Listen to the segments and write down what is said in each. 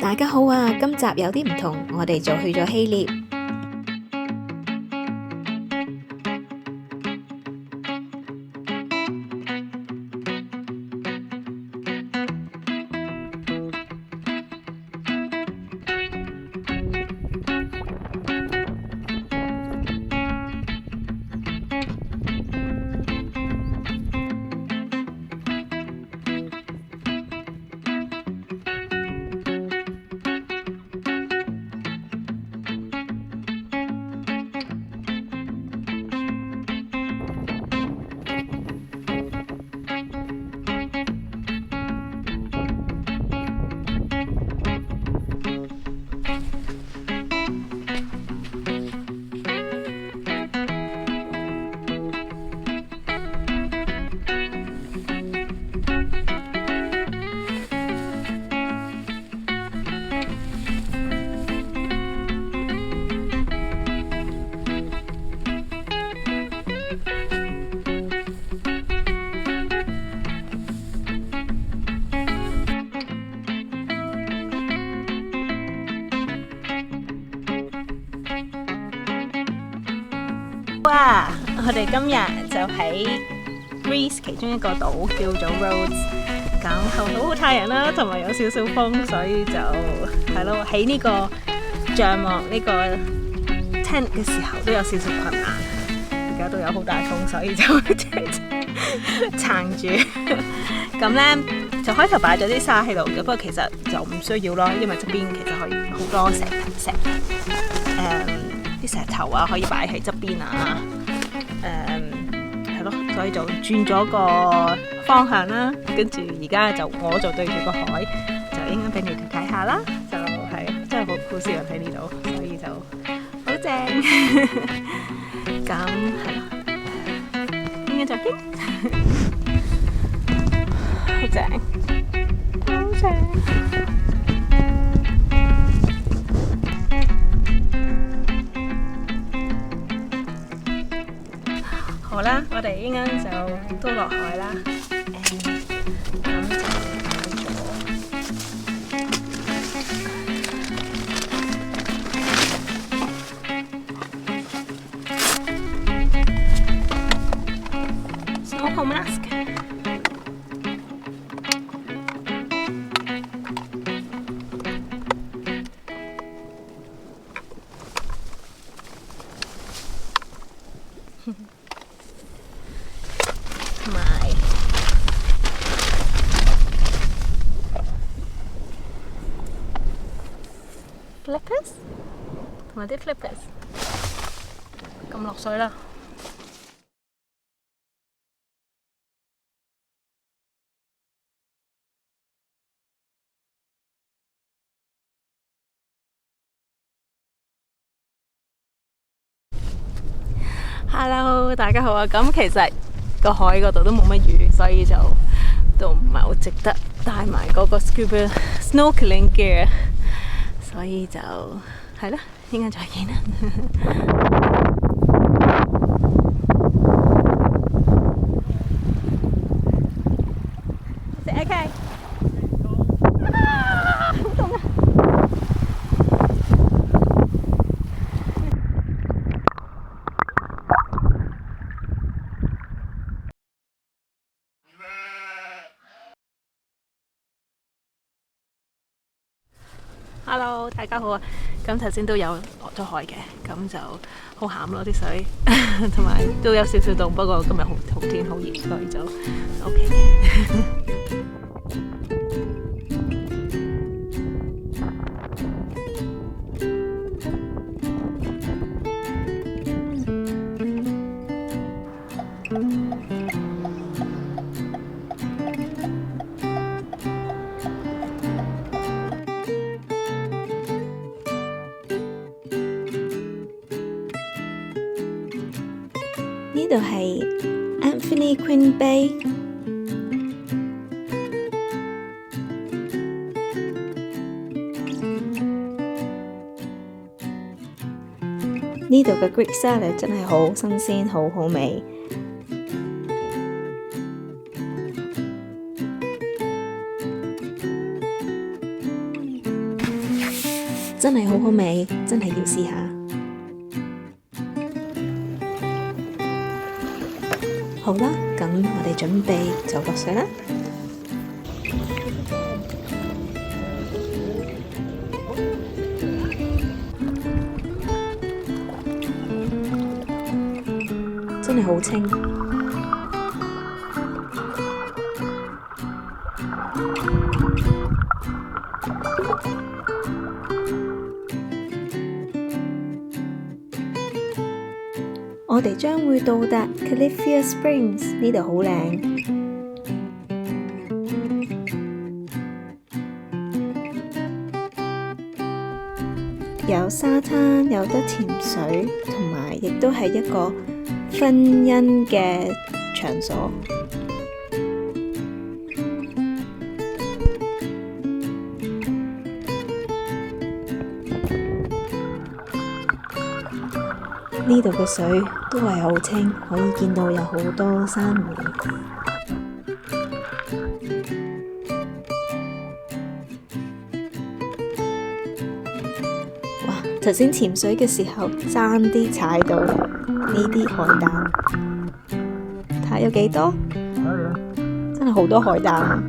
大家好啊！今集有啲唔同，我哋就去咗希臘。哇！我哋今日就喺 Greece 其中一個島叫做 Rhodes， 咁後島好太陽啦，同埋有少少風，所以就係咯，喺呢個帳幕呢個 tent 嘅時候都有少少困難。而家都有好大風，所以就撐住。咁呢，就開頭擺咗啲沙喺度嘅，不過其實就唔需要咯，因為側邊其實可以好多石啲石頭啊，可以擺喺側邊啊，係咯，所以就轉咗個方向啦。跟住而家我就對住個海，就應該俾你哋睇下啦。就係真係好少人喺呢度，所以就好正。咁係咯，應該就見，好正，好正。好啦，我哋依家就都落海啦。咁就snorkel mask。同埋flippers， 同埋啲 flippers， 咁落水啦。Hello， 大家好啊！咁其實個海嗰度都冇乜魚，所以就都唔係好值得帶埋嗰個 scuba snorkeling gear， 所以就係啦，應該再見啦。食 AK， 好凍啊！Hello， 大家好啊！咁頭先都有落咗海嘅，咁就好鹹咯啲水，同埋都有少少凍，不過今日好天好熱，所以就 OK 嘅。呢度係 Anthony Quinn Bay， 呢度嘅 Greek salad 真係好新鮮，好好味。真係好好味，真係要試下。好啦，咁我哋準備就落水啦。真係好清。我哋將會到達 Califia Springs， 呢度好靚，有沙灘，有得潛水，同埋亦都係一個婚姻嘅場所。呢度嘅水都係好清，可以見到有好多珊瑚。哇！頭先潛水嘅時候，爭啲踩到呢啲海膽，睇下有幾多？真係好多海膽啊！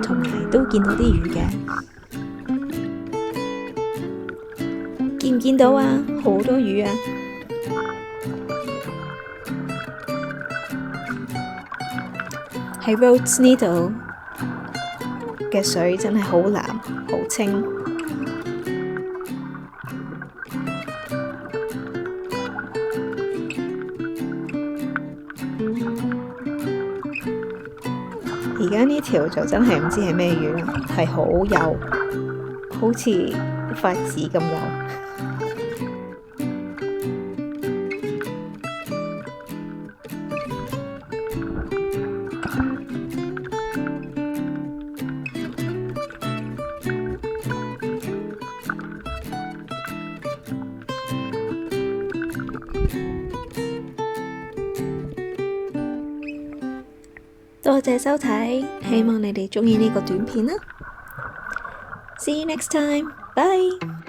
同埋都見到啲魚嘅。見唔見到啊？好多魚啊！喺 Rhodes 呢度嘅水真係好藍，好清。而家呢條就真係唔知係咩魚啦，係好幼，好似塊紙咁幼。多謝收睇，希望你哋鍾意呢個短片啦。See you next time，bye。